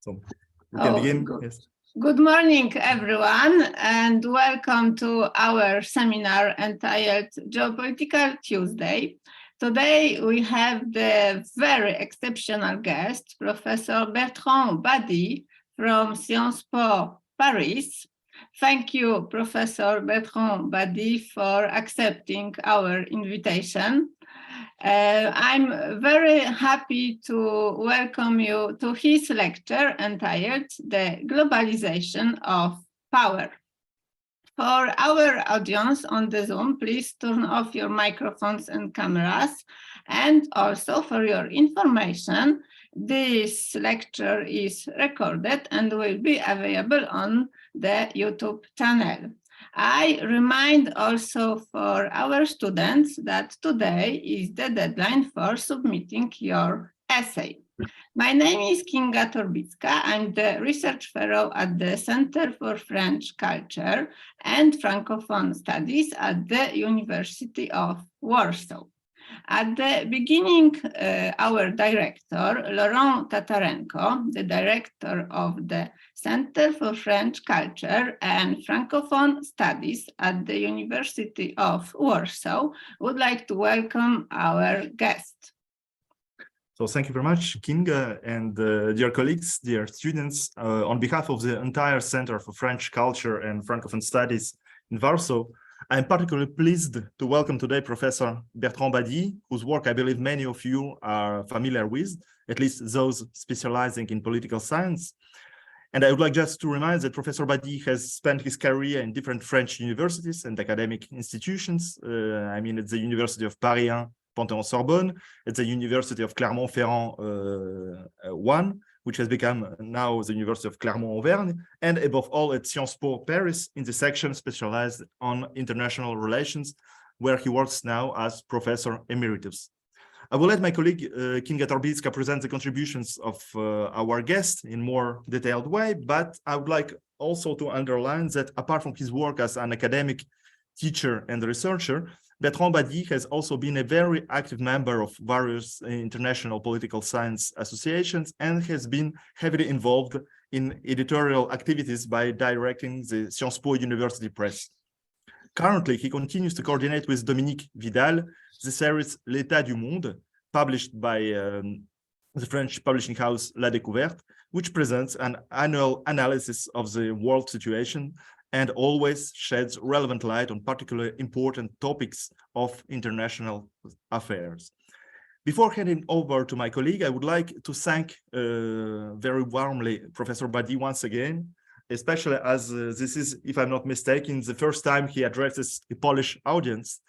So we can begin. Good. Yes. Good morning, everyone, and welcome to our seminar entitled Geopolitical Tuesday. Today, we have the very exceptional guest, Professor Bertrand Badie from Sciences Po Paris. Thank you, Professor Bertrand Badie, for accepting our invitation. I'm very happy to welcome you to his lecture entitled The Globalization of Power. For our audience on the Zoom, please turn off your microphones and cameras. And also for your information, this lecture is recorded and will be available on the YouTube channel. I remind also for our students that today is the deadline for submitting your essay. My name is Kinga Torbicka. I'm the research fellow at the Center for French Culture and Francophone Studies at the University of Warsaw. At the beginning, our director, Laurent Tatarenko, the director of the Center for French Culture and Francophone Studies at the University of Warsaw, would like to welcome our guest. So thank you very much, Kinga, and dear colleagues, dear students. On behalf of the entire Center for French Culture and Francophone Studies in Warsaw, I'm particularly pleased to welcome today Professor Bertrand Badie, whose work I believe many of you are familiar with, at least those specializing in political science. And I would like just to remind that Professor Badie has spent his career in different French universities and academic institutions. I mean, at the University of Paris 1, Panthéon-Sorbonne, at the University of Clermont-Ferrand 1, which has become now the University of Clermont-Auvergne, and above all at Sciences Po Paris in the section specialized on international relations, where he works now as Professor Emeritus. I will let my colleague Kinga Torbicka present the contributions of our guest in more detailed way, but I would like also to underline that apart from his work as an academic teacher and researcher, Bertrand Badie has also been a very active member of various international political science associations and has been heavily involved in editorial activities by directing the Sciences Po University Press. Currently, he continues to coordinate with Dominique Vidal the series L'État du Monde, published by the French publishing house La Découverte, which presents an annual analysis of the world situation and always sheds relevant light on particularly important topics of international affairs. Before handing over to my colleague, I would like to thank very warmly Professor Badie once again, especially as this is, if I'm not mistaken, the first time he addresses a Polish audience.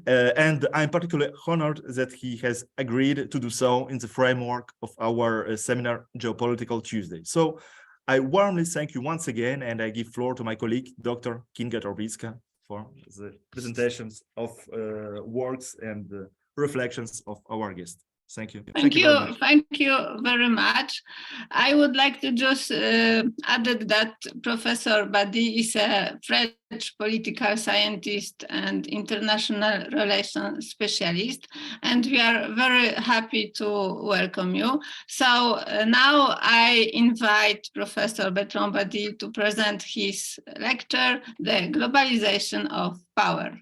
And I'm particularly honored that he has agreed to do so in the framework of our seminar, Geopolitical Tuesday. So I warmly thank you once again, and I give floor to my colleague, Dr. Kinga Torbicka, for the presentations of works and reflections of our guest. Thank you. Thank you very much. I would like to just add that Professor Badie is a French political scientist and international relations specialist, and we are very happy to welcome you. So now I invite Professor Bertrand Badie to present his lecture, The Globalization of Power.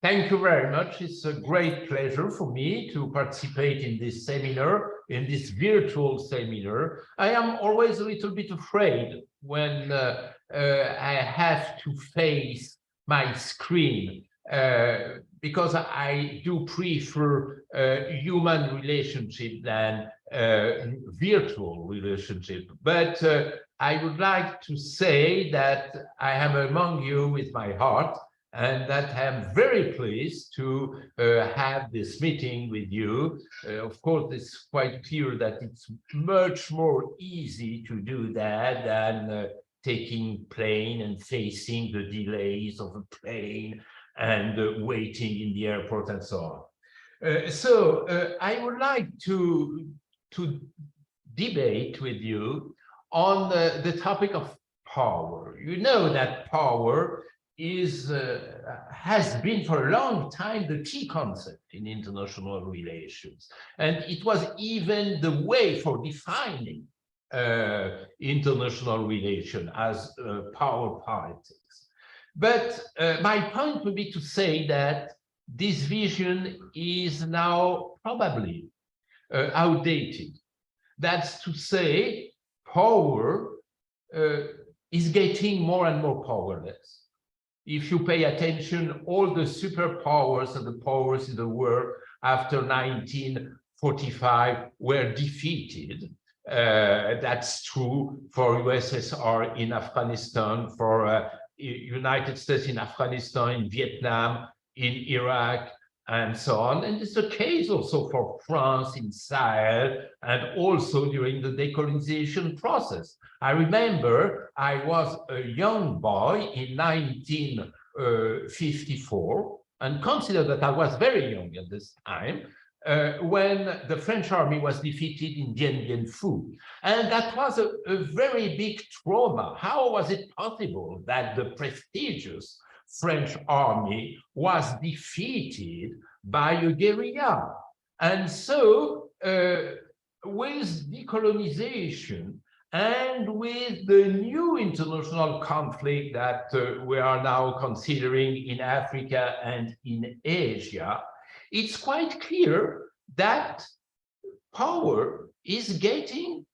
Thank you very much. It's a great pleasure for me to participate in this seminar, in this virtual seminar. I am always a little bit afraid when I have to face my screen because I do prefer human relationship than virtual relationship. But I would like to say that I am among you with my heart, and that I'm very pleased to have this meeting with you. Of course, it's quite clear that it's much more easy to do that than taking plane and facing the delays of a plane and waiting in the airport and so on. So I would like to debate with you on the topic of power. You know that power has been for a long time the key concept in international relations. And it was even the way for defining international relation, as power politics. But my point would be to say that this vision is now probably outdated. That's to say, power is getting more and more powerless. If you pay attention, all the superpowers and the powers in the world after 1945 were defeated. That's true for USSR in Afghanistan, for United States in Afghanistan, in Vietnam, in Iraq, and so on. And it's the case also for France in Sahel, and also during the decolonization process. I remember I was a young boy in 1954, and consider that I was very young at this time, when the French army was defeated in Dien Bien Phu. And that was a very big trauma. How was it possible that the prestigious French army was defeated by a guerrilla? And so with decolonization and with the new international conflict that we are now considering in Africa and in Asia, it's quite clear that power is getting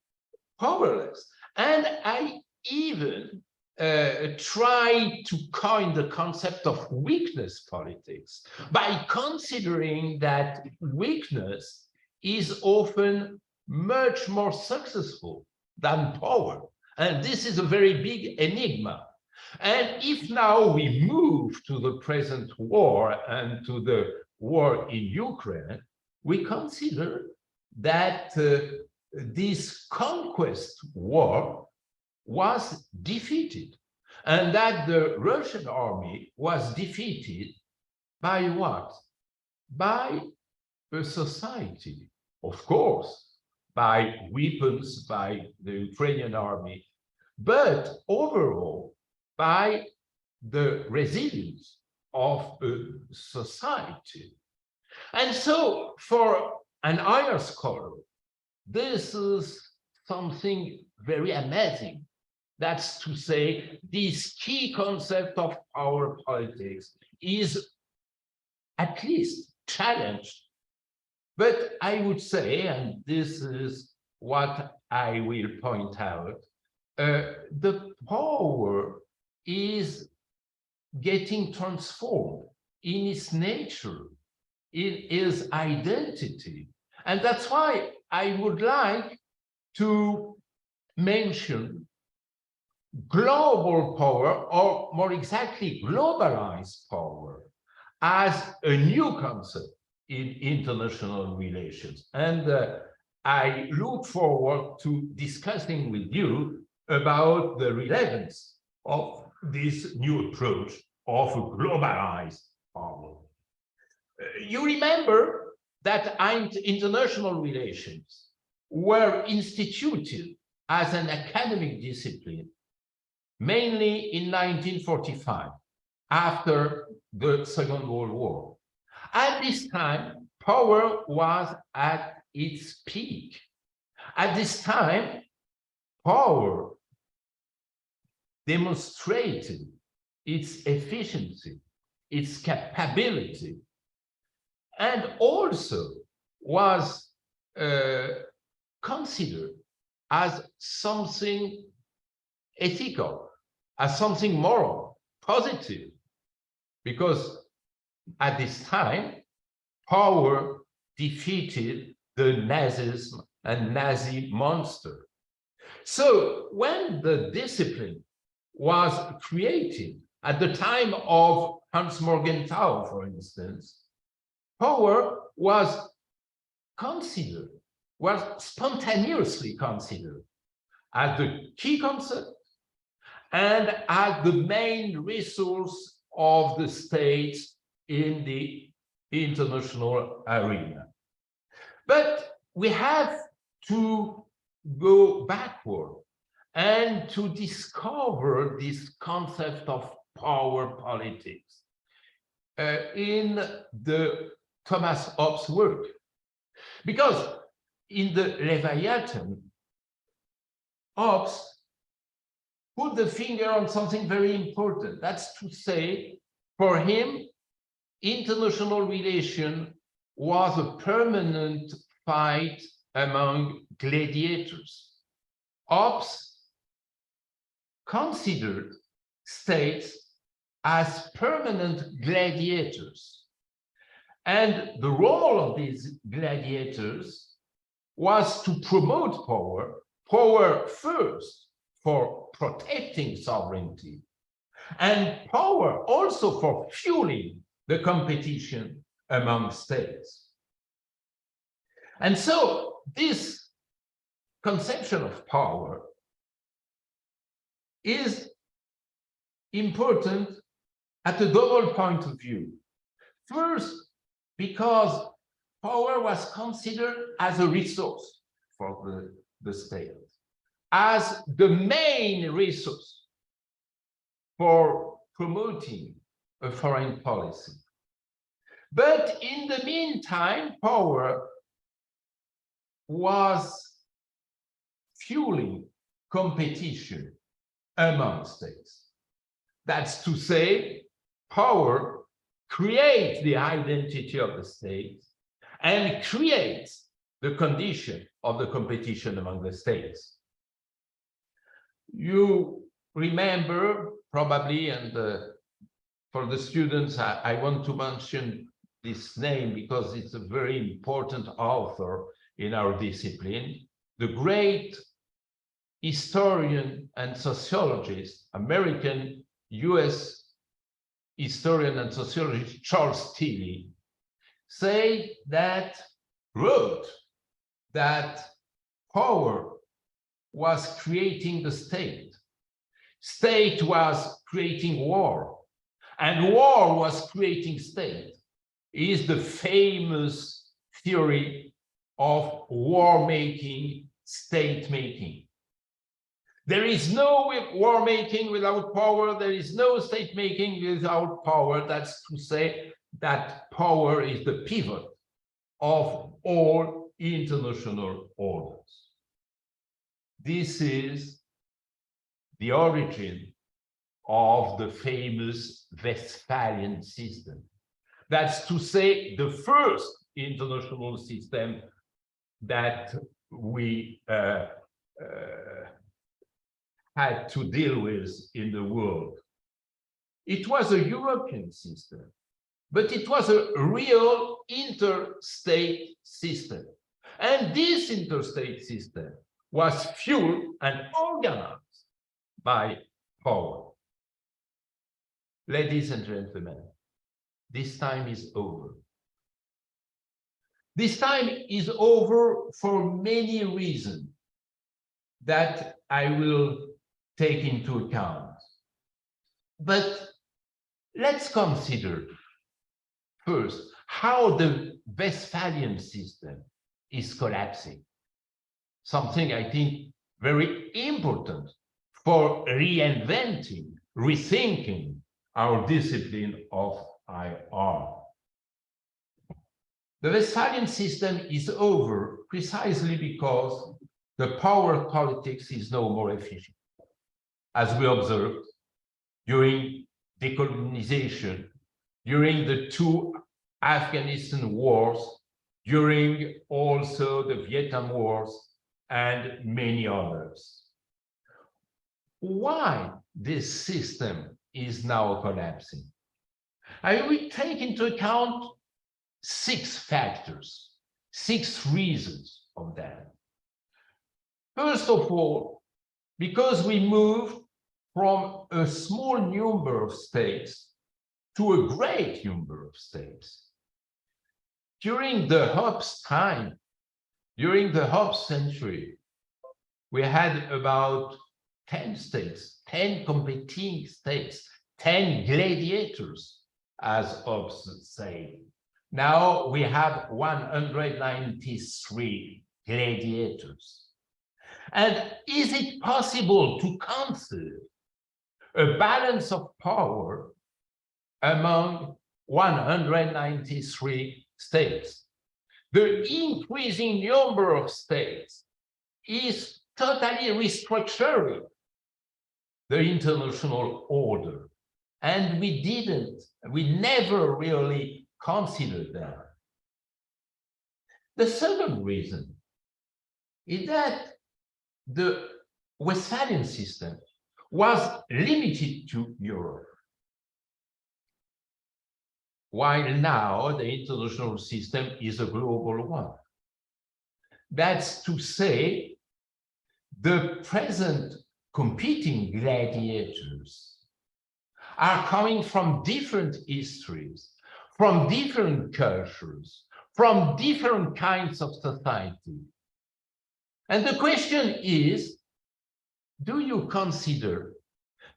powerless. And I even try to coin the concept of weakness politics by considering that weakness is often much more successful than power. And this is a very big enigma. And if now we move to the present war and to the war in Ukraine, we consider that this conquest war was defeated, and that the Russian army was defeated by what? By a society, of course, by weapons, by the Ukrainian army, but overall by the resilience of a society. And so for an higher scholar, this is something very amazing. That's to say, this key concept of power politics is at least challenged. But I would say, and this is what I will point out, the power is getting transformed in its nature, in its identity. And that's why I would like to mention global power, or more exactly, globalized power, as a new concept in international relations. And I look forward to discussing with you about the relevance of this new approach of a globalized power. You remember that international relations were instituted as an academic discipline mainly in 1945, after the Second World War. At this time, power was at its peak. At this time, power demonstrated its efficiency, its capability, and also was considered as something ethical, as something moral, positive, because at this time, power defeated the Nazism and Nazi monster. So when the discipline was created at the time of Hans Morgenthau, for instance, power was considered, was spontaneously considered as the key concept and as the main resource of the states in the international arena. But we have to go backward and to discover this concept of power politics in the Thomas Hobbes' work. Because in the Leviathan, Hobbes put the finger on something very important. That's to say, for him, international relation was a permanent fight among gladiators. Hobbes considered states as permanent gladiators. And the role of these gladiators was to promote power, power first for protecting sovereignty, and power also for fueling the competition among states. And so this conception of power is important at a double point of view. First, because power was considered as a resource for the state, as the main resource for promoting a foreign policy. But in the meantime, power was fueling competition among states. That's to say, power creates the identity of the state and creates the condition of the competition among the states. You remember probably, and for the students, I want to mention this name because it's a very important author in our discipline, the great historian and sociologist, American US historian and sociologist Charles Tilly, wrote that power was creating the state. State was creating war, and war was creating state. It is the famous theory of war-making, state-making. There is no war-making without power. There is no state-making without power. That's to say that power is the pivot of all international orders. This is the origin of the famous Westphalian system. That's to say the first international system that we had to deal with in the world. It was a European system, but it was a real interstate system. And this interstate system was fueled and organized by power. Ladies and gentlemen, this time is over. This time is over for many reasons that I will take into account. But let's consider first how the Westphalian system is collapsing. Something I think very important for reinventing, rethinking our discipline of IR. The Westphalian system is over precisely because the power politics is no more efficient. As we observed during decolonization, during the two Afghanistan wars, during also the Vietnam Wars, and many others. Why this system is now collapsing? I will take into account 6 factors, 6 reasons of that. First of all, because we moved from a small number of states to a great number of states. During the Hobbes time, during the Hobbes century, we had about 10 states, 10 competing states, 10 gladiators, as Hobbes said. Now we have 193 gladiators. And is it possible to conceive a balance of power among 193 states? The increasing number of states is totally restructuring the international order. And we never really considered that. The second reason is that the Westphalian system was limited to Europe, while now the international system is a global one. That's to say, the present competing gladiators are coming from different histories, from different cultures, from different kinds of society. And the question is, do you consider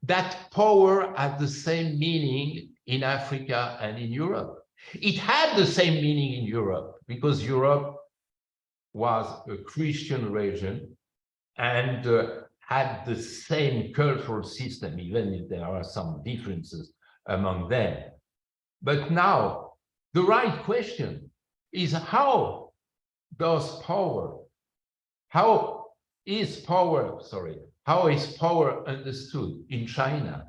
that power has the same meaning in Africa and in Europe? It had the same meaning in Europe because Europe was a Christian region and had the same cultural system, even if there are some differences among them. But now, the right question is how is power understood in China,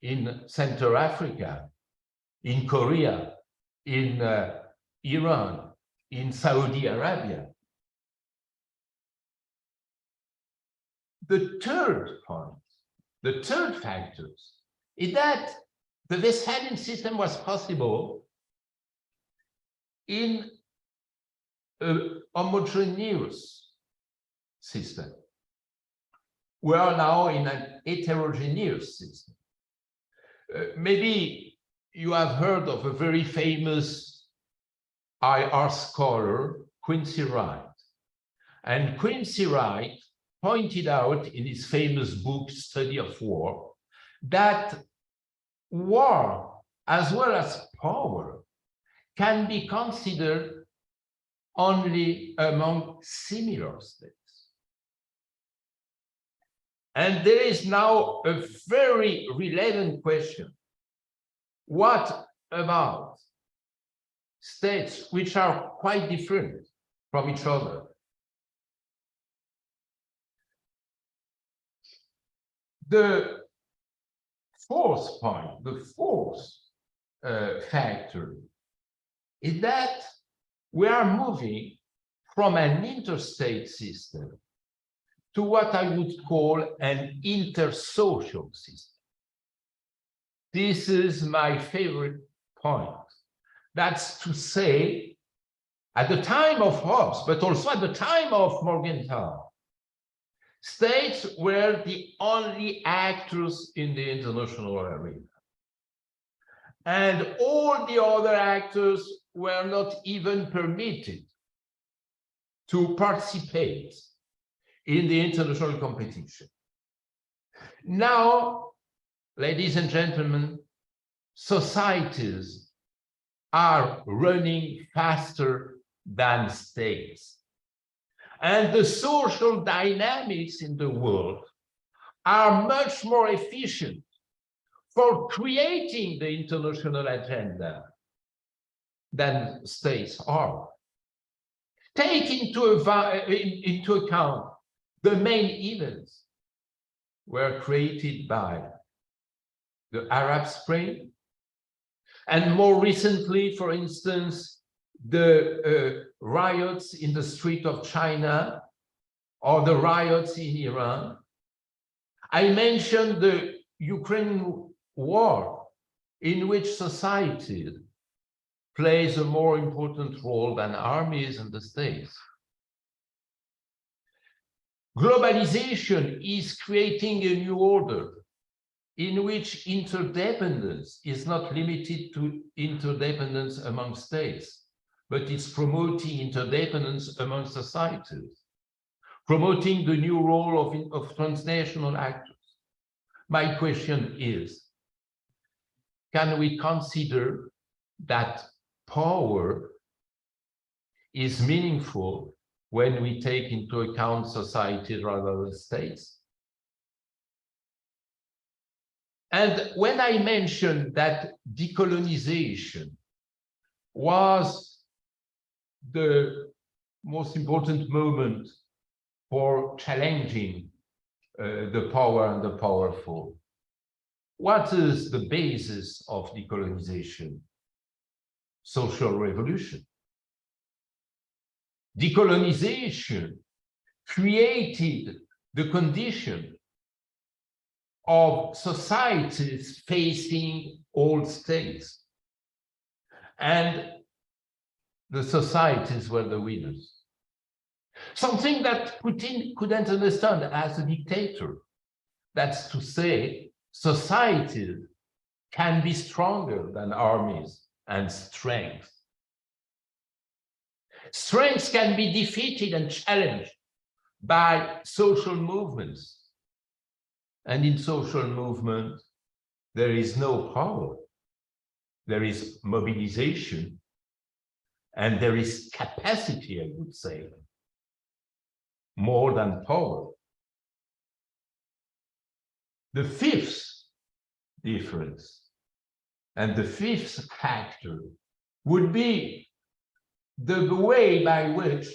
in Central Africa, in Korea, in Iran, in Saudi Arabia? The third point, the third factor is that the Westphalian system was possible in a homogeneous system. We are now in an heterogeneous system. Maybe you have heard of a very famous IR scholar, Quincy Wright. And Quincy Wright pointed out in his famous book, Study of War, that war, as well as power, can be considered only among similar states. And there is now a very relevant question. What about states which are quite different from each other? The fourth point, the fourth factor is that we are moving from an interstate system to what I would call an intersocial system. This is my favorite point. That's to say, at the time of Hobbes, but also at the time of Morgenthau, states were the only actors in the international arena. And all the other actors were not even permitted to participate in the international competition. Now, ladies and gentlemen, societies are running faster than states. And the social dynamics in the world are much more efficient for creating the international agenda than states are. Take into account the main events were created by the Arab Spring, and more recently, for instance, the riots in the street of China or the riots in Iran. I mentioned the Ukraine war, in which society plays a more important role than armies and the states. Globalization is creating a new order in which interdependence is not limited to interdependence among states, but it's promoting interdependence among societies, promoting the new role of transnational actors. My question is, can we consider that power is meaningful when we take into account society rather than states? And when I mentioned that decolonization was the most important moment for challenging the power and the powerful. What is the basis of decolonization? Social revolution. Decolonization created the condition of societies facing old states. And the societies were the winners. Something that Putin couldn't understand as a dictator. That's to say, societies can be stronger than armies and strength. Strength can be defeated and challenged by social movements. And in social movement, there is no power. There is mobilization, and there is capacity, I would say, more than power. The fifth difference and the fifth factor would be the way by which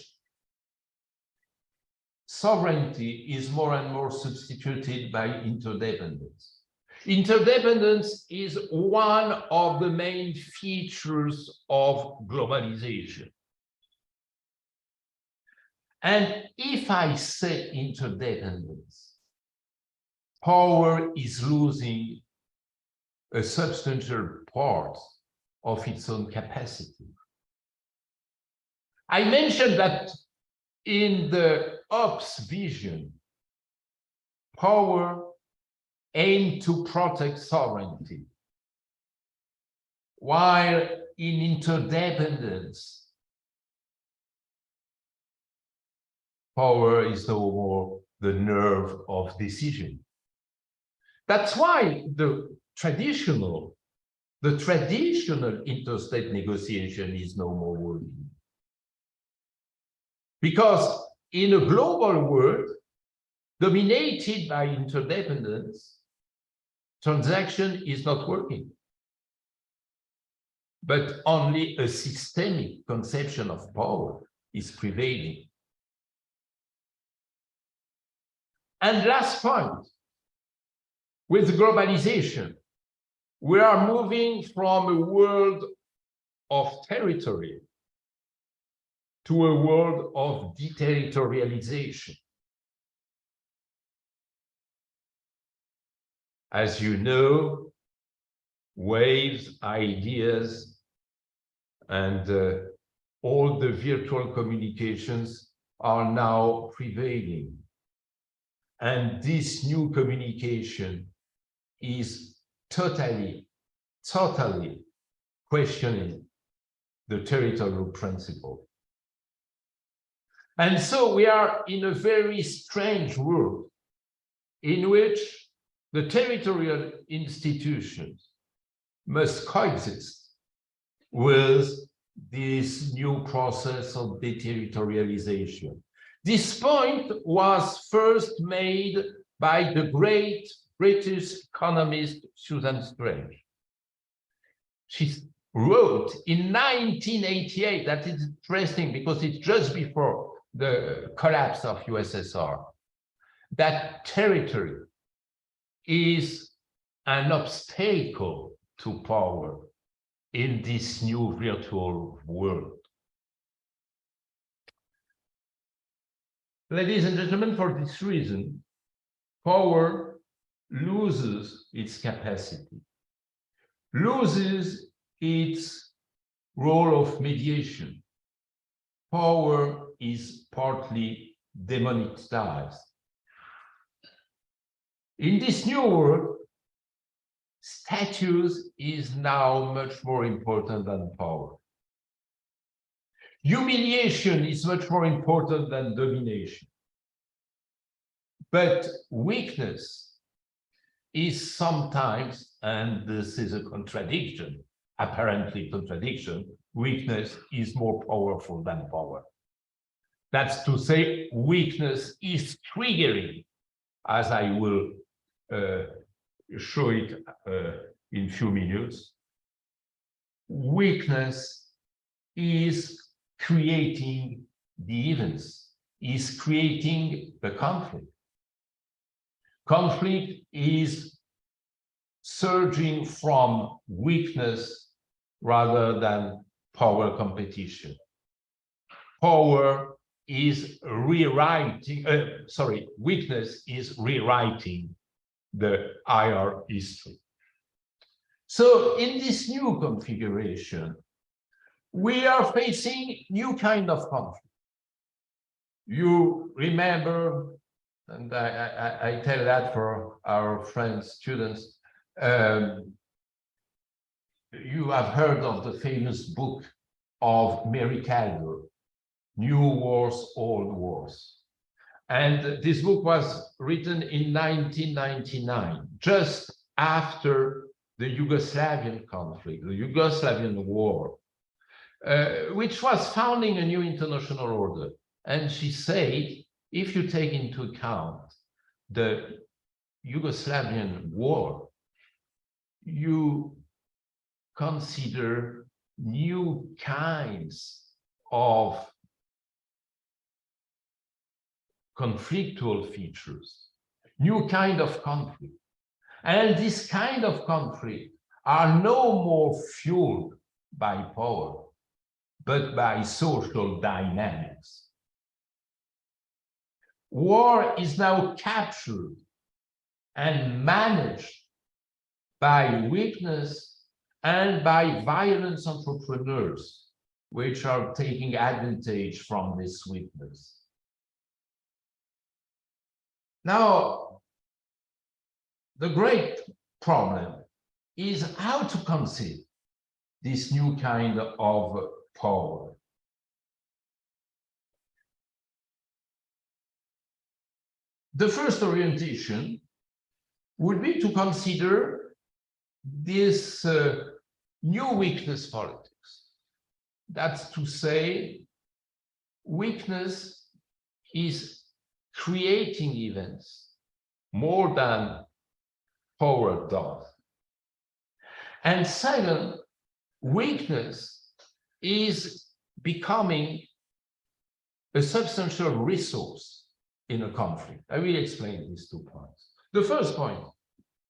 sovereignty is more and more substituted by interdependence. Interdependence is one of the main features of globalization. And if I say interdependence, power is losing a substantial part of its own capacity. I mentioned that in the Ops vision, power aimed to protect sovereignty, while in interdependence, power is no more the nerve of decision. That's why the traditional interstate negotiation is no more working. Because in a global world dominated by interdependence, transaction is not working, but only a systemic conception of power is prevailing. And last point, with globalization, we are moving from a world of territory to a world of deterritorialization. As you know, waves, ideas, and all the virtual communications are now prevailing. And this new communication is totally questioning the territorial principle. And so we are in a very strange world in which the territorial institutions must coexist with this new process of deterritorialization. This point was first made by the great British economist Susan Strange. She wrote in 1988, that is interesting because it's just before the collapse of USSR, that territory is an obstacle to power in this new virtual world. Ladies and gentlemen, for this reason, power loses its capacity, loses its role of mediation. Power is partly demonetized. In this new world, status is now much more important than power. Humiliation is much more important than domination. But weakness is sometimes, and this is a contradiction, apparently contradiction, weakness is more powerful than power. That's to say, weakness is triggering, as I will show it in a few minutes. Weakness is creating the events is creating a conflict. Conflict is surging from weakness rather than power competition. Power is rewriting, weakness is rewriting the higher history. So in this new configuration, we are facing new kind of conflict. You remember, and I tell that for our friends, students, you have heard of the famous book of Mary Calder, New Wars, Old Wars. And this book was written in 1999, just after the Yugoslavian conflict, the Yugoslavian war, which was founding a new international order. And she said, if you take into account the Yugoslavian war, you consider new kinds of conflictual features, new kind of conflict. And this kind of conflict are no more fueled by power, but by social dynamics. War is now captured and managed by weakness and by violence entrepreneurs, which are taking advantage from this weakness. Now, the great problem is how to conceive this new kind of power. The first orientation would be to consider this new weakness politics. That's to say, weakness is creating events more than power does. And second, weakness is becoming a substantial resource in a conflict. I will explain these 2 points. The first point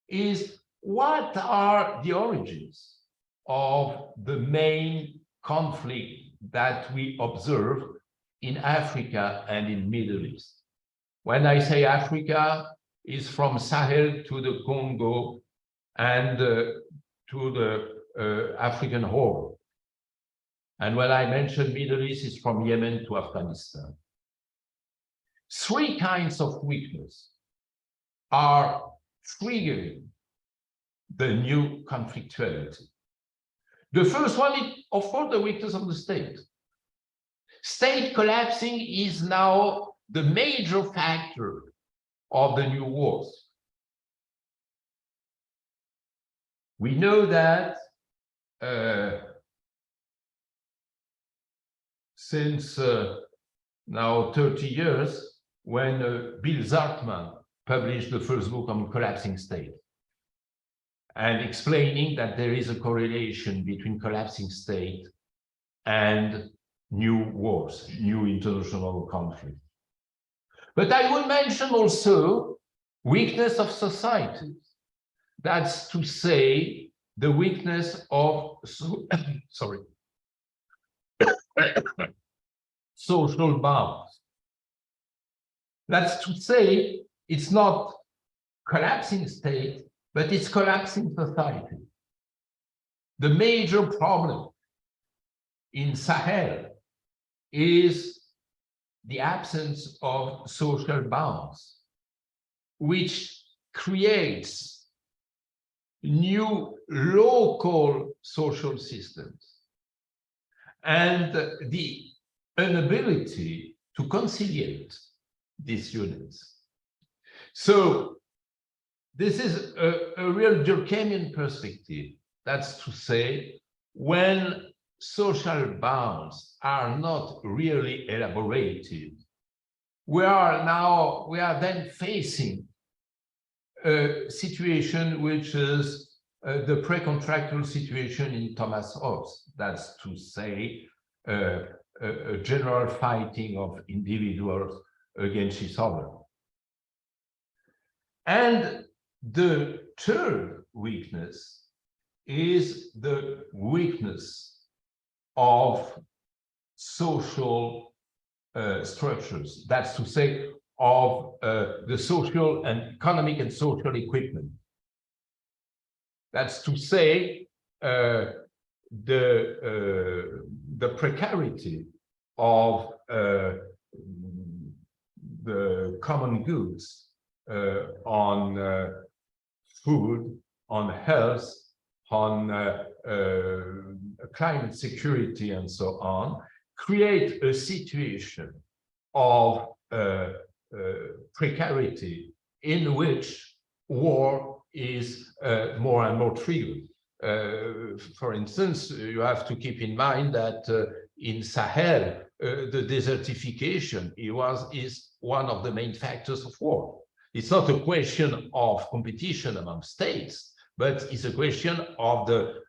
is, what are the origins of the main conflict that we observe in Africa and in Middle East? When I say Africa, it's from Sahel to the Congo and to the African Horn. And when I mention Middle East, it's from Yemen to Afghanistan. 3 kinds of weakness are triggering the new conflictuality. The first one is, of course, the weakness of the state. State collapsing is now the major factor of the new wars. We know that since now 30 years, when Bill Zartman published the first book on collapsing state, and explaining that there is a correlation between collapsing state and new wars, new international conflict. But I will mention also weakness of societies. That's to say, the weakness of social bounds. That's to say, it's not collapsing state, but it's collapsing society. The major problem in Sahel is the absence of social bounds, which creates new local social systems and the inability to conciliate these units. So this is a real Durkheimian perspective. That's to say, when social bounds are not really elaborated, we are then facing a situation which is the pre-contractual situation in Thomas Hobbes. That's to say, a general fighting of individuals against each other. And the third weakness is the weakness of social structures. That's to say, of the social and economic and social equipment. That's to say, the precarity of the common goods on food, on health, on climate security, and so on, create a situation of precarity in which war is more and more triggered. For instance, you have to keep in mind that in Sahel, the desertification is one of the main factors of war. It's not a question of competition among states, but it's a question of the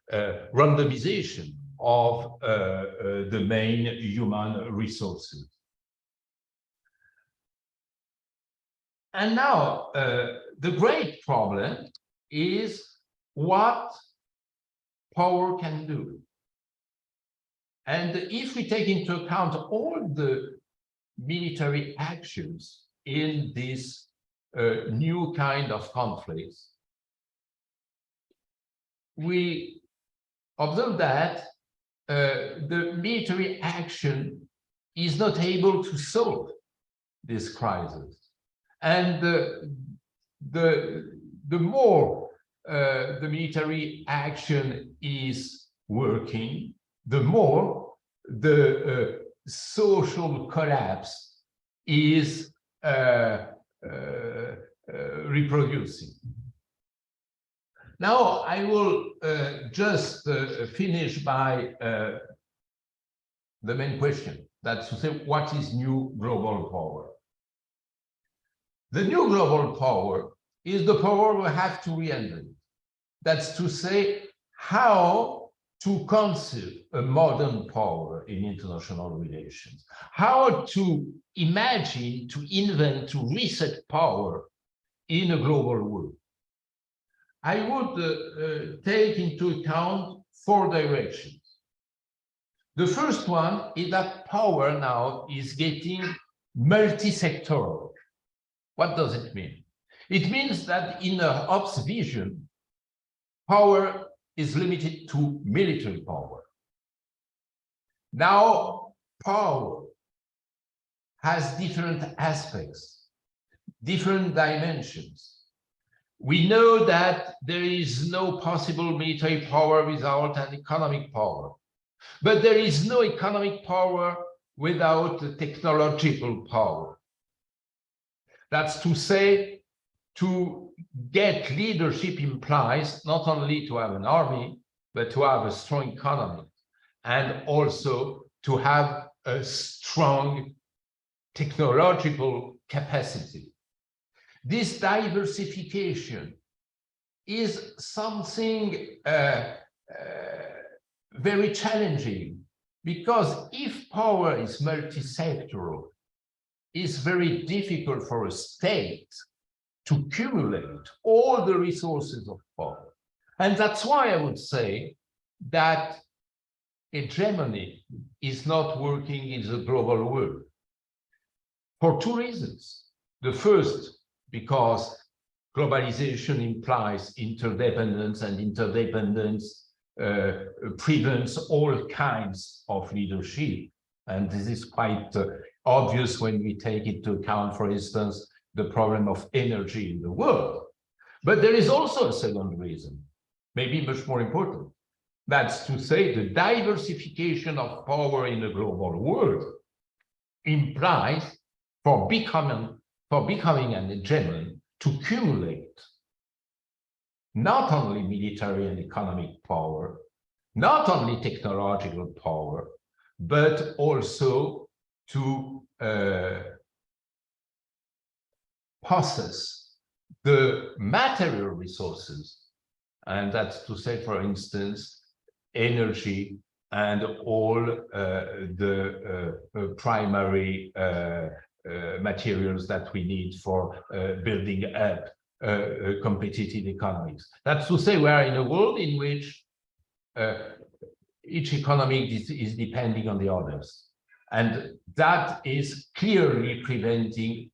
randomization of the main human resources. And now, the great problem is what power can do. And if we take into account all the military actions in this new kind of conflicts, we observe that the military action is not able to solve this crisis. And the more the military action is working, the more the social collapse is reproducing. Now, I will just finish by the main question. That's to say, what is new global power? The new global power is the power we have to reinvent. That's to say, how to conceive a modern power in international relations, how to imagine, to invent, to reset power in a global world. I would take into account 4 directions. The first one is that power now is getting multi-sectoral. What does it mean? It means that in Hobbes' vision, power is limited to military power. Now, power has different aspects, different dimensions. We know that there is no possible military power without an economic power, but there is no economic power without technological power. That's to say, to get leadership implies not only to have an army, but to have a strong economy, and also to have a strong technological capacity. This diversification is something very challenging, because if power is multi-sectoral, it's very difficult for a state to accumulate all the resources of power. And that's why I would say that hegemony is not working in the global world, for 2 reasons. The first, because globalization implies interdependence, and interdependence prevents all kinds of leadership. And this is quite obvious when we take into account, for instance, the problem of energy in the world. But there is also a second reason, maybe much more important. That's to say, the diversification of power in the global world implies for becoming an hegemon to accumulate not only military and economic power, not only technological power, but also to possess the material resources, and that's to say, for instance, energy and all the primary materials that we need for building up competitive economies. That's to say, we are in a world in which each economy is depending on the others. And that is clearly preventing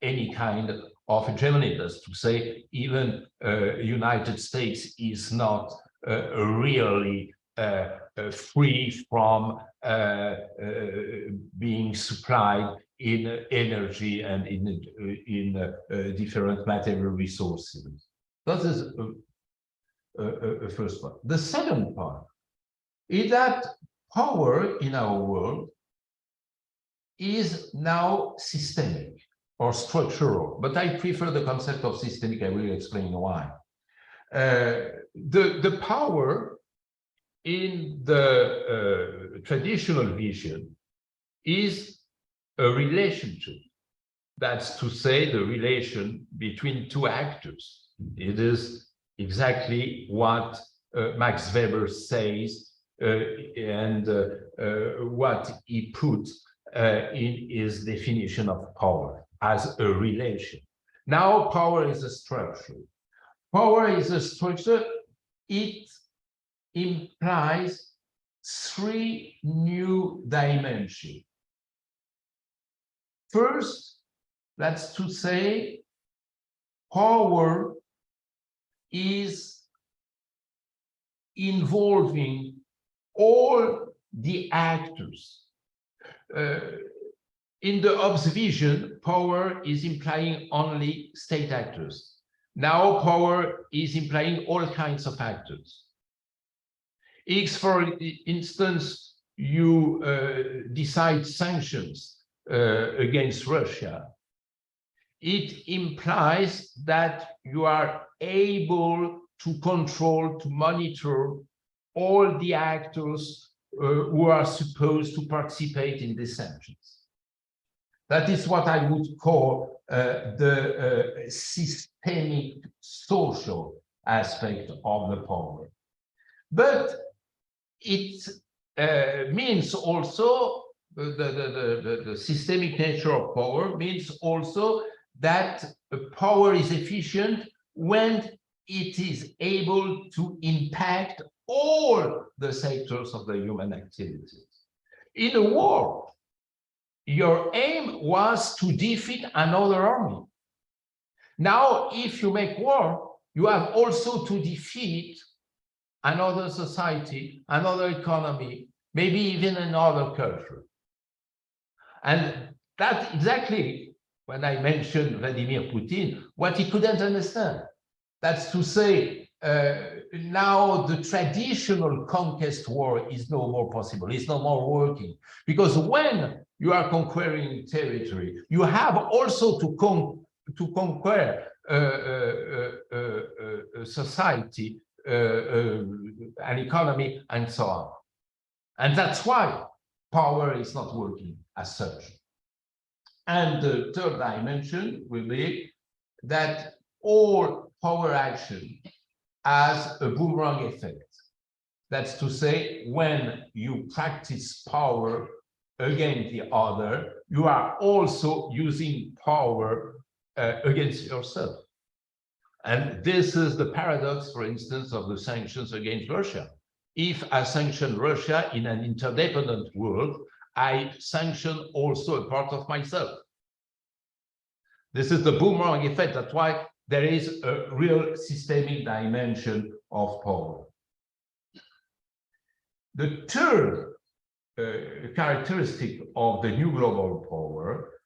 any kind of hegemony. That's to say, even United States is not really free from being supplied in energy and in different material resources. That is a first part. The second part is that power in our world is now systemic or structural, but I prefer the concept of systemic. I will explain why. The power in the traditional vision is a relationship. That's to say, the relation between two actors. It is exactly what Max Weber says and what he put in his definition of power as a relation. Now, power is a structure. Power is a structure. It implies three new dimensions. First, that's to say, power is involving all the actors. In the Hobbes vision, power is implying only state actors. Now, power is implying all kinds of actors. If, for instance, you decide sanctions against Russia, it implies that you are able to control, to monitor all the actors who are supposed to participate in these sanctions. That is what I would call the systemic social aspect of the power. But it means also, the systemic nature of power means also that power is efficient when it is able to impact all the sectors of the human activities. In a war, your aim was to defeat another army. Now, if you make war, you have also to defeat another society, another economy, maybe even another culture. And that exactly, when I mentioned Vladimir Putin, what he couldn't understand. That's to say, now the traditional conquest war is no more possible, it's no more working. Because when you are conquering territory, you have also to conquer a society, an economy, and so on. And that's why power is not working as such. And the third dimension will be that all power action has a boomerang effect. That's to say, when you practice power against the other, you are also using power against yourself. And this is the paradox, for instance, of the sanctions against Russia. If I sanction Russia in an interdependent world, I sanction also a part of myself. This is the boomerang effect. That's why there is a real systemic dimension of power. The third characteristic of the new global power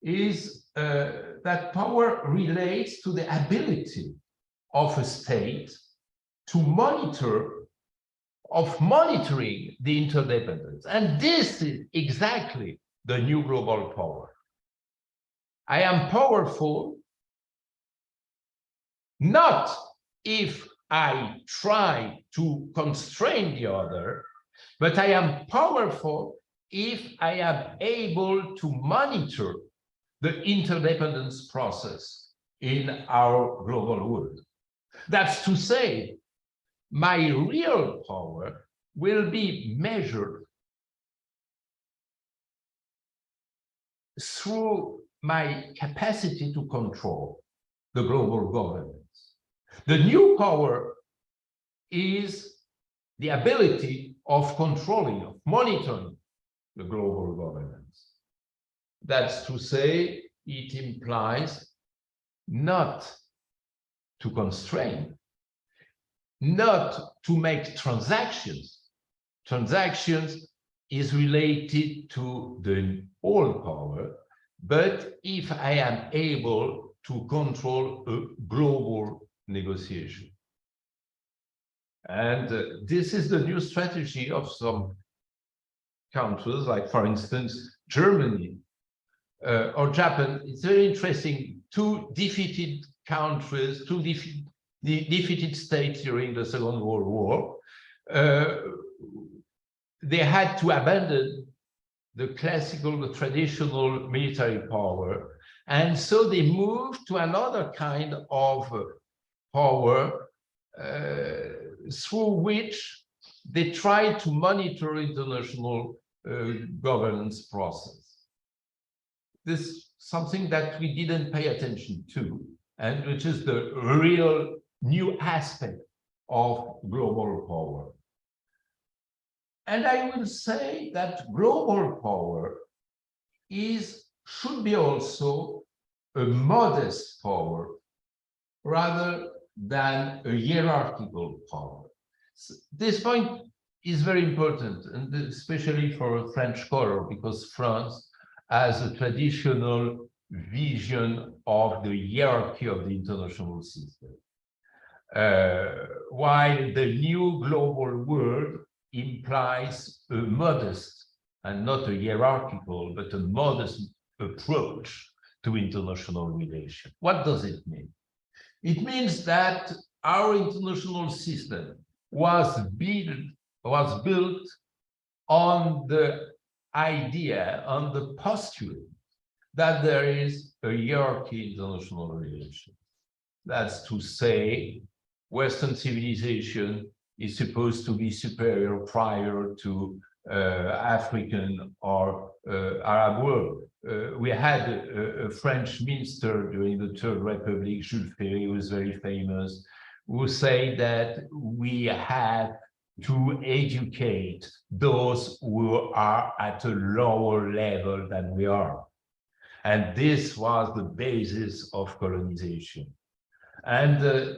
is that power relates to the ability of a state to monitoring the interdependence. And this is exactly the new global power. I am powerful not if I try to constrain the other, but I am powerful if I am able to monitor the interdependence process in our global world. That's to say, my real power will be measured through my capacity to control the global governance. The new power is the ability of controlling, of monitoring the global governance. That's to say, it implies not to constrain, not to make transactions. Transactions is related to the old power, but if I am able to control a global negotiation. And this is the new strategy of some countries, like, for instance, Germany or Japan. It's very interesting. Two defeated countries, two defeated states during the Second World War, they had to abandon the classical, the traditional military power. And so they moved to another kind of power through which they tried to monitor international governance process. This is something that we didn't pay attention to, and which is the real new aspect of global power. And I will say that global power should be also a modest power rather than a hierarchical power. So this point is very important, and especially for a French scholar, because France has a traditional vision of the hierarchy of the international system. While the new global world implies a modest and not a hierarchical, but a modest approach to international relations. What does it mean? It means that our international system was built on the idea, on the postulate that there is a hierarchy in international relations. That's to say, Western civilization is supposed to be superior prior to African or Arab world. We had a French minister during the Third Republic, Jules Ferry, who was very famous, who said that we have to educate those who are at a lower level than we are. And this was the basis of colonization. And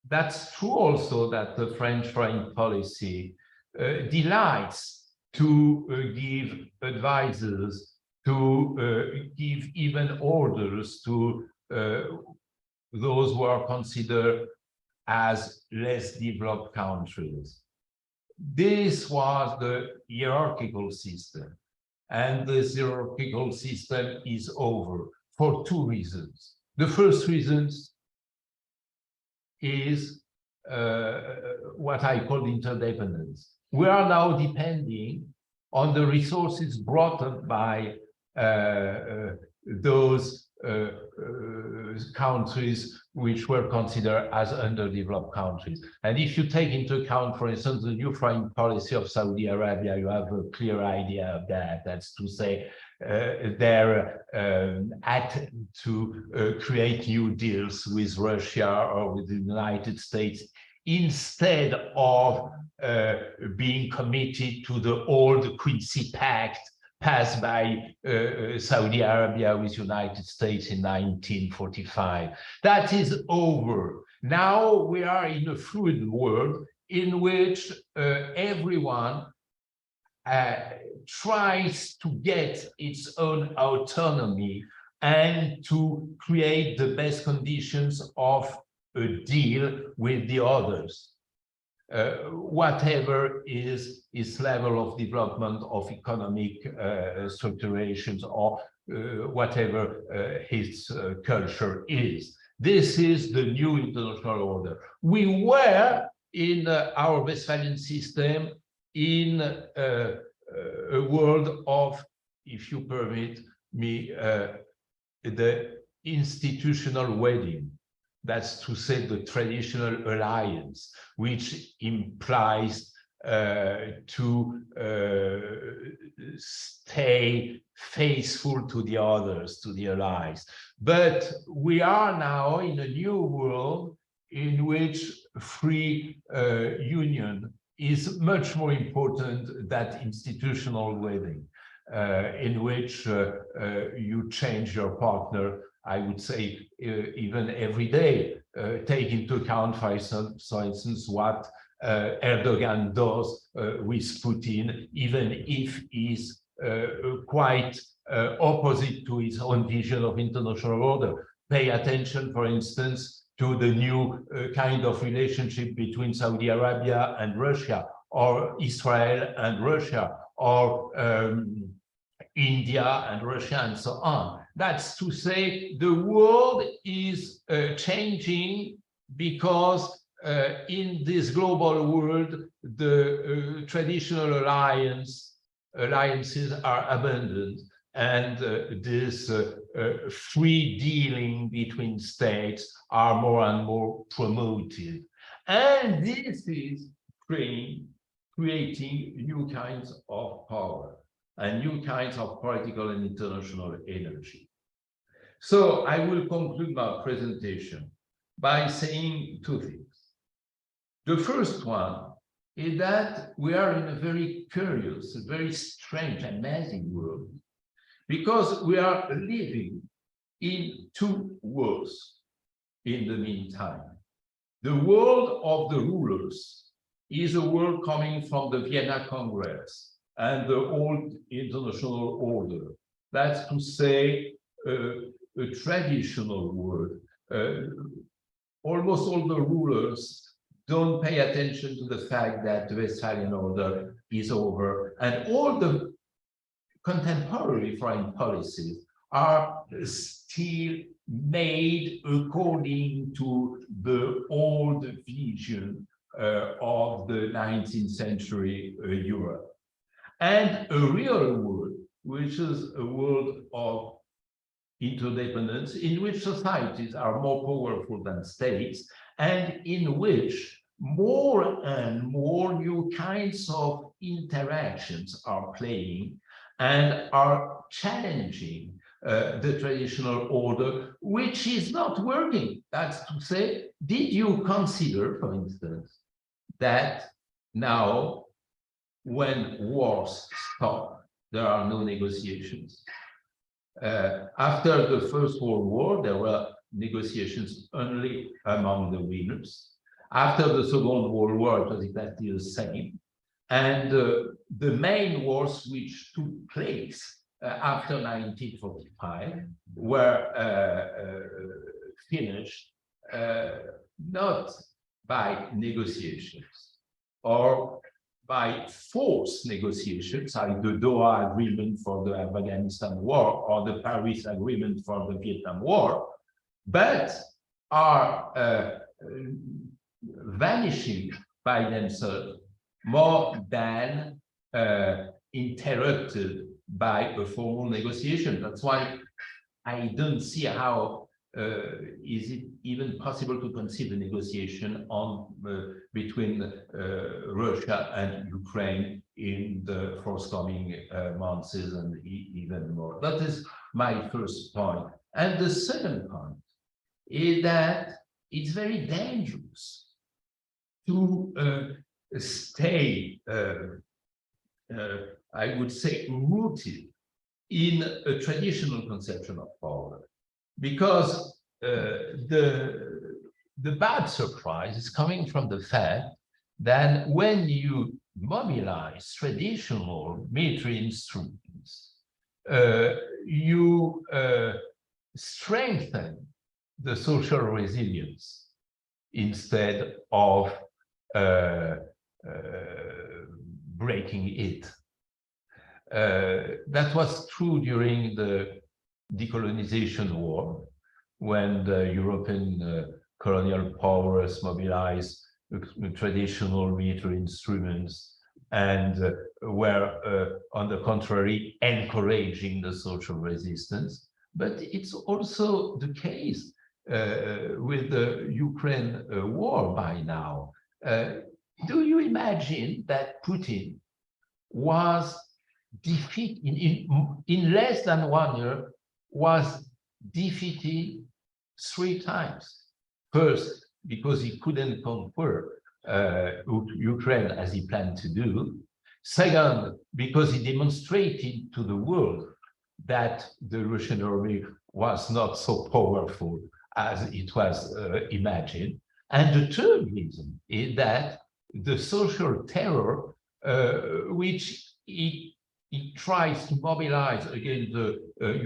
that's true also that the French foreign policy delights to give advices, to give even orders to those who are considered as less developed countries. This was the hierarchical system, and this hierarchical system is over for two reasons. The first reason is what I call interdependence. We are now depending on the resources brought up by those countries which were considered as underdeveloped countries. And if you take into account, for instance, the new foreign policy of Saudi Arabia, you have a clear idea of that. That's to say, their attempt to create new deals with Russia or with the United States, instead of being committed to the old Quincy Pact passed by Saudi Arabia with United States in 1945. That is over. Now we are in a fluid world in which everyone tries to get its own autonomy and to create the best conditions of a deal with the others. Whatever is its level of development of economic structurations, or whatever his culture is. This is the new international order. We were in our Westphalian system in a world of, if you permit me, the institutional wedding. That's to say the traditional alliance, which implies to stay faithful to the others, to the allies. But we are now in a new world in which free union is much more important than institutional wedding, in which you change your partner, I would say, even every day. Take into account, for instance, what Erdogan does with Putin, even if he's quite opposite to his own vision of international order. Pay attention, for instance, to the new kind of relationship between Saudi Arabia and Russia, or Israel and Russia, or India and Russia, and so on. That's to say, the world is changing because in this global world, the traditional alliances are abandoned, and this free dealing between states are more and more promoted. And this is creating new kinds of power and new kinds of political and international energy. So I will conclude my presentation by saying two things. The first one is that we are in a very curious, very strange, amazing world, because we are living in two worlds in the meantime. The world of the rulers is a world coming from the Vienna Congress and the old international order. That's to say, a traditional world. Almost all the rulers don't pay attention to the fact that the Westphalian order is over, and all the contemporary foreign policies are still made according to the old vision of the 19th century Europe. And a real world, which is a world of interdependence, in which societies are more powerful than states, and in which more and more new kinds of interactions are playing and are challenging the traditional order, which is not working. That's to say, did you consider, for instance, that now when wars stop, there are no negotiations? After the First World War, there were negotiations only among the winners. After the Second World War, it was exactly the same. And the main wars which took place after 1945 were finished not by negotiations or by forced negotiations, like the Doha Agreement for the Afghanistan war or the Paris Agreement for the Vietnam War, but are vanishing by themselves more than interrupted by a formal negotiation. That's why I don't see how is it even possible to conceive a negotiation on between Russia and Ukraine in the forthcoming months and even more. That is my first point. And the second point is that it's very dangerous to stay, I would say, rooted in a traditional conception of power, because the bad surprise is coming from the fact that when you mobilize traditional military instruments, you strengthen the social resilience instead of breaking it. That was true during the decolonization war, when the European colonial powers mobilized traditional military instruments and were, on the contrary, encouraging the social resistance. But it's also the case with the Ukraine war by now. do you imagine that Putin was defeated in less than 1 year, was defeated 3 times? First, because he couldn't conquer Ukraine as he planned to do. Second, because he demonstrated to the world that the Russian army was not so powerful as it was imagined. And the third reason is that the social terror, which he tries to mobilize against the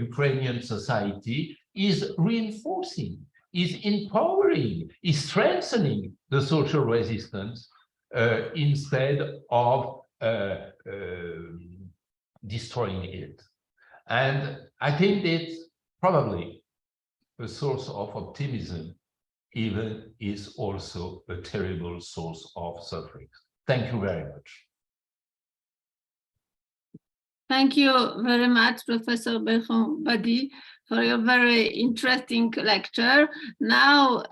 Ukrainian society, is reinforcing, is empowering, is strengthening the social resistance instead of destroying it. And I think it's probably a source of optimism, even is also a terrible source of suffering. Thank you very much. Thank you very much, Professor Bertrand Badie, for your very interesting lecture. Now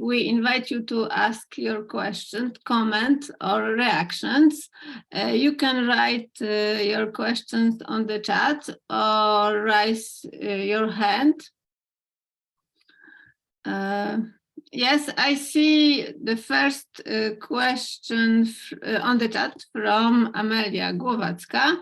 we invite you to ask your questions, comments, or reactions. You can write your questions on the chat or raise your hand. Yes, I see the first question on the chat from Amelia Głowacka.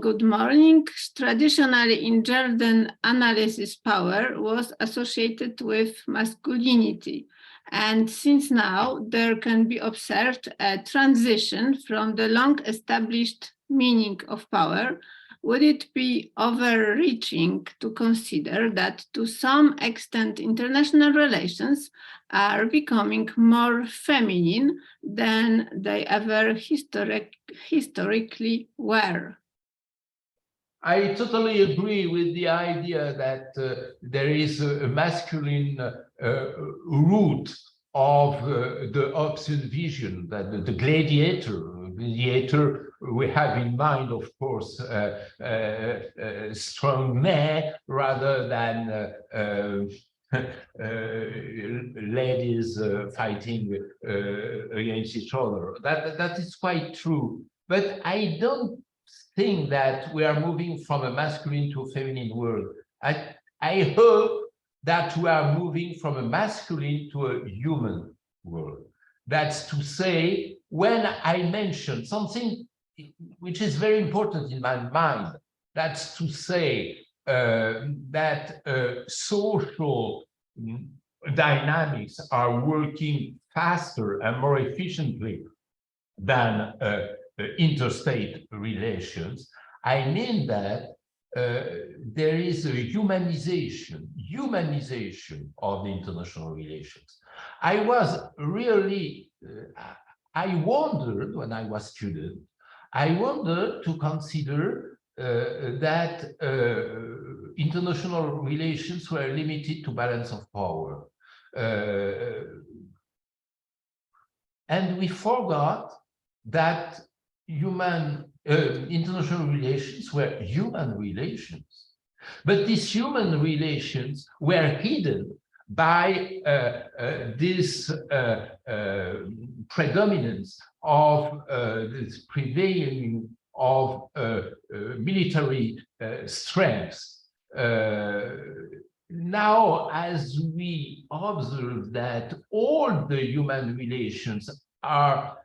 Good morning. Traditionally, in gender analysis, power was associated with masculinity. And since now, there can be observed a transition from the long-established meaning of power. Would it be overreaching to consider that to some extent international relations are becoming more feminine than they ever historically were? I totally agree with the idea that there is a masculine root of the Occidental vision, that the gladiator we have in mind, of course, strong men rather than ladies fighting against each other. That is quite true. But I don't think that we are moving from a masculine to a feminine world. I hope that we are moving from a masculine to a human world. That's to say, when I mention something which is very important in my mind, that's to say that social dynamics are working faster and more efficiently than interstate relations. I mean that there is a humanization of the international relations. I was really, I wondered when I was student, I wondered to consider that international relations were limited to balance of power. And we forgot that international relations were human relations. But these human relations were hidden by this predominance of this prevailing of military strengths. Now, as we observe that all the human relations are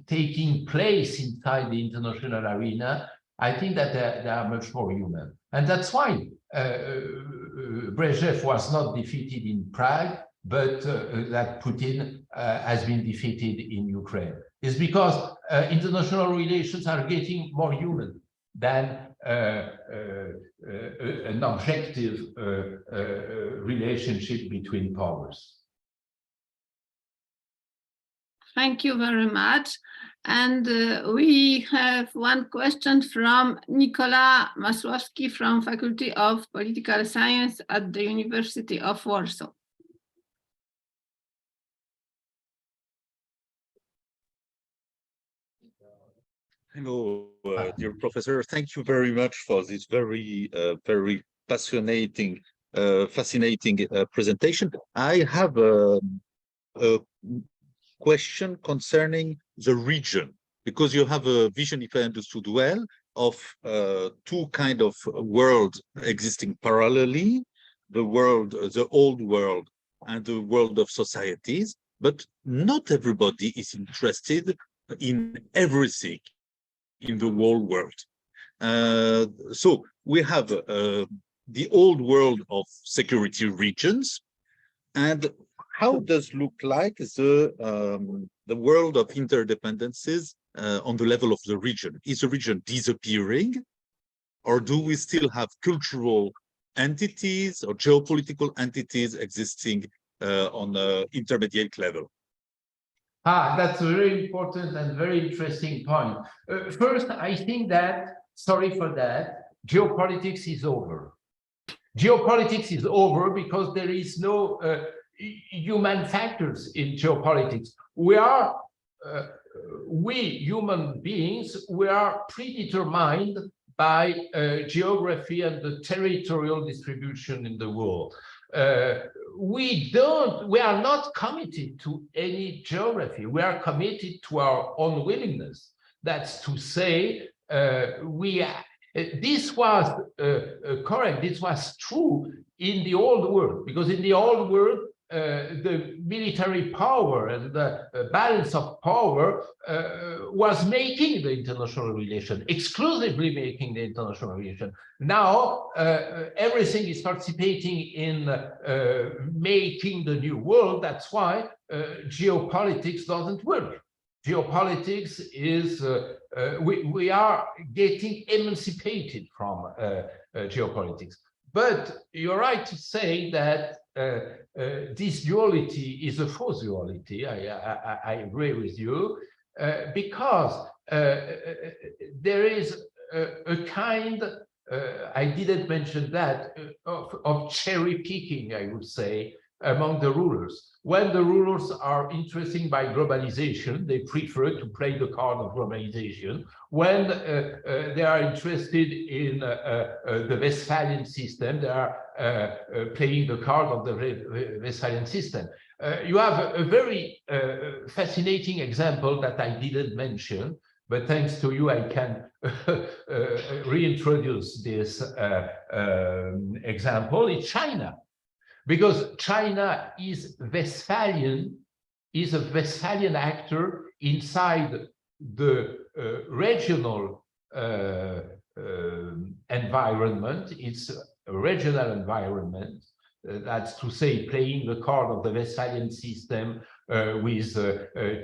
taking place inside the international arena, I think that they are much more human. And that's why Brezhnev was not defeated in Prague, but that Putin has been defeated in Ukraine. It's because international relations are getting more human than an objective relationship between powers. Thank you very much. And we have one question from Nicola Masłowski from Faculty of Political Science at the University of Warsaw. Hello, dear professor. Thank you very much for this very fascinating presentation. I have a question concerning the region, because you have a vision, if I understood well, of two kind of world existing parallelly, the old world and the world of societies, but not everybody is interested in everything in the whole world. So we have the old world of security regions, and how does look like the world of interdependencies on the level of the region? Is the region disappearing, or do we still have cultural entities or geopolitical entities existing on the intermediate level? That's a very important and very interesting point. First, I think that, sorry for that, geopolitics is over. Geopolitics is over because there is no human factors in geopolitics. We human beings, we are predetermined by geography and the territorial distribution in the world. We are not committed to any geography. We are committed to our own willingness. That's to say, this was correct. This was true in the old world, because in the old world, the military power and the balance of power was making the international relation, exclusively making the international relation. Now, everything is participating in making the new world. That's why geopolitics doesn't work. Geopolitics is, we are getting emancipated from geopolitics. But you're right to say that this duality is a false duality. I agree with you, because there is a kind, I didn't mention that, of cherry picking, I would say, among the rulers. When the rulers are interested by globalization, they prefer to play the card of globalization. When they are interested in the Westphalian system, they are playing the card of the Westphalian system. You have a very fascinating example that I didn't mention, but thanks to you, I can reintroduce this example. It's China. Because China is a Westphalian actor inside the regional environment. It's a regional environment. That's to say, playing the card of the Westphalian system with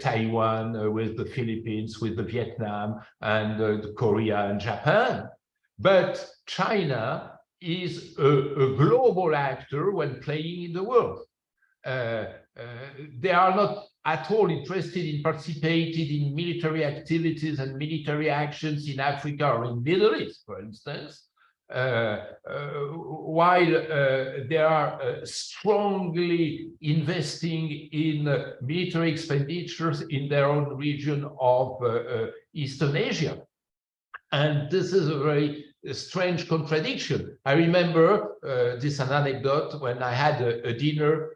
Taiwan, with the Philippines, with the Vietnam, and Korea and Japan. But China is a global actor when playing in the world. They are not at all interested in participating in military activities and military actions in Africa or in the Middle East, for instance, while they are strongly investing in military expenditures in their own region of Eastern Asia. And this is a very strange contradiction. I remember this is an anecdote when I had a dinner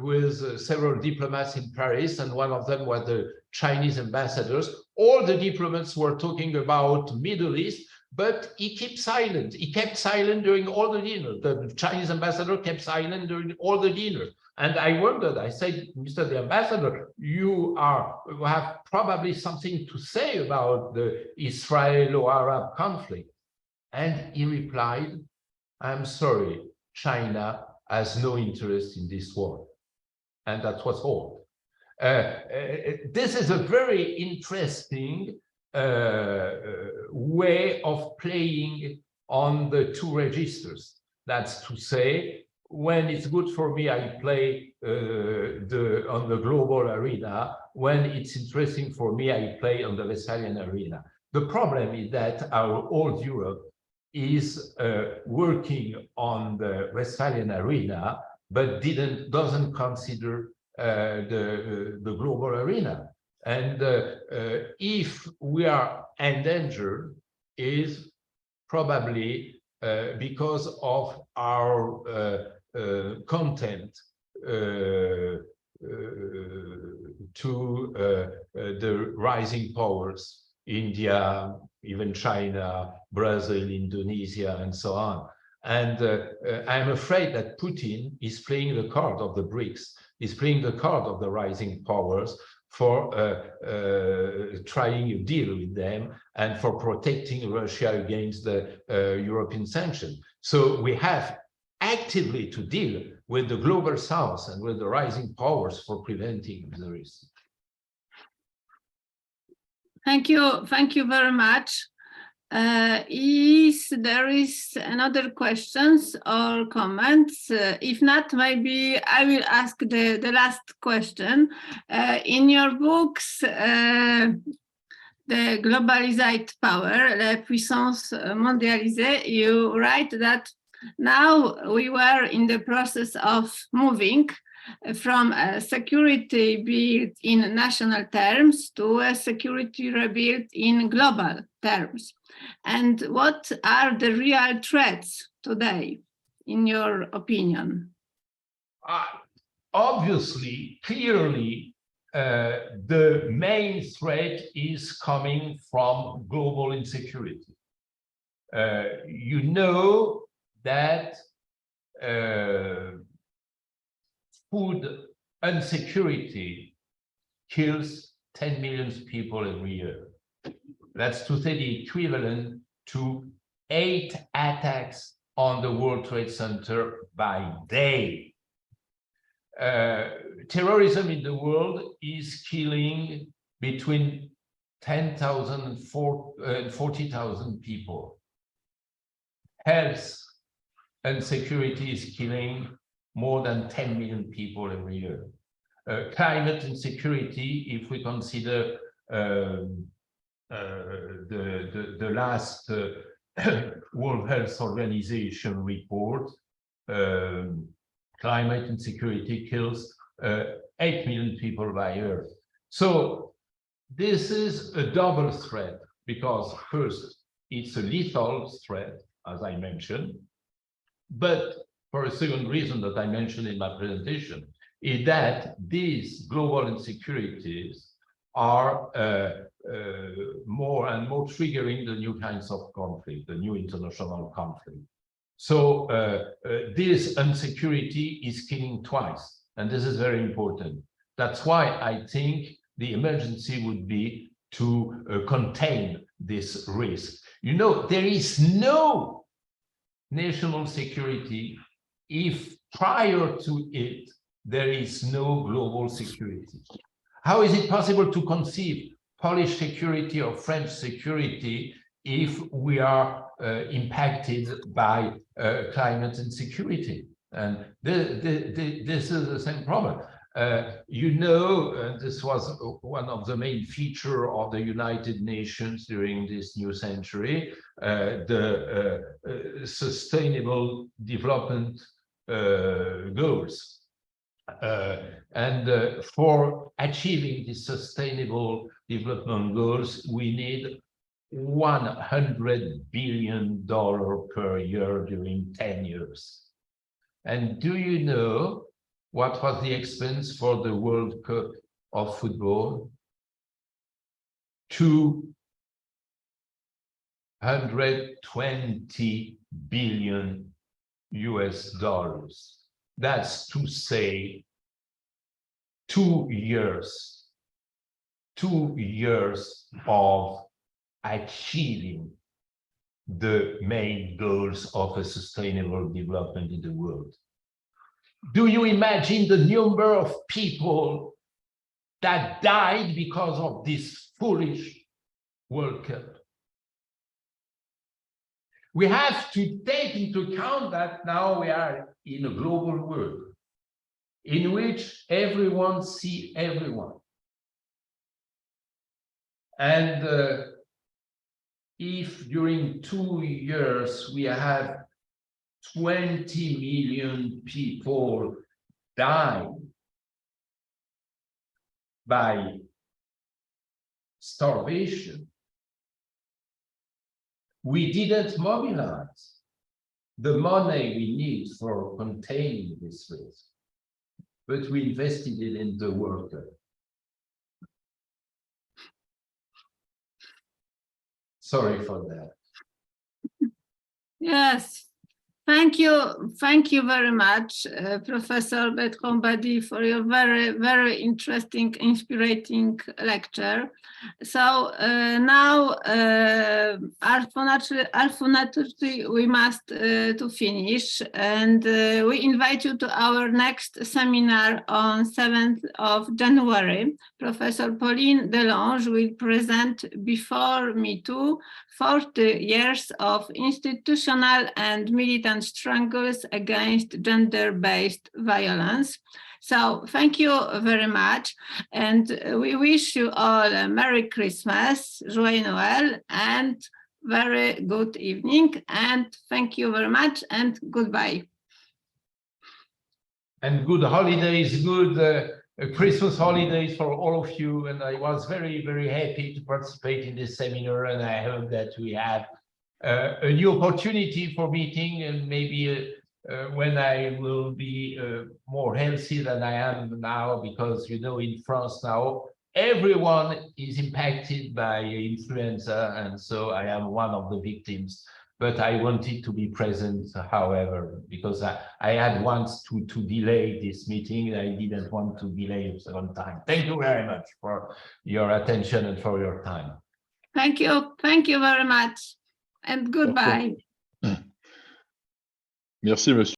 with several diplomats in Paris, and one of them was the Chinese ambassadors. All the diplomats were talking about Middle East, but he kept silent. He kept silent during all the dinner. The Chinese ambassador kept silent during all the dinner. And I wondered, I said, Mr. the Ambassador, you have probably something to say about the Israelo-Arab conflict. And he replied, I'm sorry, China has no interest in this war. And that was all. This is a very interesting way of playing on the two registers. That's to say, when it's good for me, I play on the global arena. When it's interesting for me, I play on the Westphalian arena. The problem is that our old Europe is working on the Westphalian arena, but doesn't consider the global arena. And if we are endangered, is probably because of our content the rising powers, India, even China, Brazil, Indonesia, and so on. And I'm afraid that Putin is playing the card of the BRICS, is playing the card of the rising powers for trying a deal with them and for protecting Russia against the European sanctions. So we have actively to deal with the global south and with the rising powers for preventing the risk. Thank you very much. If there is another questions or comments, if not, maybe I will ask the last question. In your books, the Globalization of Power, La Puissance Mondialisée, you write that now we were in the process of moving from a security built in national terms to a security rebuilt in global terms. And what are the real threats today, in your opinion? Obviously, clearly, the main threat is coming from global insecurity. You know that food insecurity kills 10 million people every year. That's to say the equivalent to 8 attacks on the World Trade Center by day. Terrorism in the world is killing between 10,000 and 40,000 people. Health insecurity is killing more than 10 million people every year. Climate insecurity, if we consider the last World Health Organization report, climate insecurity kills 8 million people by year. So this is a double threat, because first, it's a lethal threat, as I mentioned, but for a second reason that I mentioned in my presentation, is that these global insecurities are more and more triggering the new kinds of conflict, the new international conflict. So this insecurity is killing twice, and this is very important. That's why I think the emergency would be to contain this risk. You know, there is no national security if prior to it there is no global security. How is it possible to conceive Polish security or French security if we are impacted by climate insecurity? And this is the same problem. You know, this was one of the main features of the United Nations during this new century, the Sustainable Development Goals. And for achieving the Sustainable Development Goals, we need $100 billion per year during 10 years. And do you know what was the expense for the World Cup of football? $220 billion US. That's to say 2 years of achieving the main goals of a sustainable development in the world. Do you imagine the number of people that died because of this foolish World Cup? We have to take into account that now we are in a global world in which everyone sees everyone. And if during 2 years we have 20 million people dying by starvation, we didn't mobilize the money we need for containing this risk. but we invested it in the worker. Sorry for that. Yes, thank you very much, Professor Bertrand Badie, for your very interesting, inspiring lecture. So now, unfortunately, we must to finish, and we invite you to our next seminar on 7th of January. Professor Pauline Delange will present Before Me Too, 40 years of institutional and militant struggles against gender-based violence. So thank you very much. And we wish you all a Merry Christmas, Joyeux Noël, and very good evening. And thank you very much and goodbye. And good holidays, good Christmas holidays for all of you. And I was very happy to participate in this seminar. And I hope that we have a new opportunity for meeting, and maybe when I will be more healthy than I am now, because you know, in France now, everyone is impacted by influenza, and so I am one of the victims. But I wanted to be present, however, because I had once to delay this meeting. I didn't want to delay a second time. Thank you very much for your attention and for your time. Thank you very much, and goodbye. Merci, monsieur.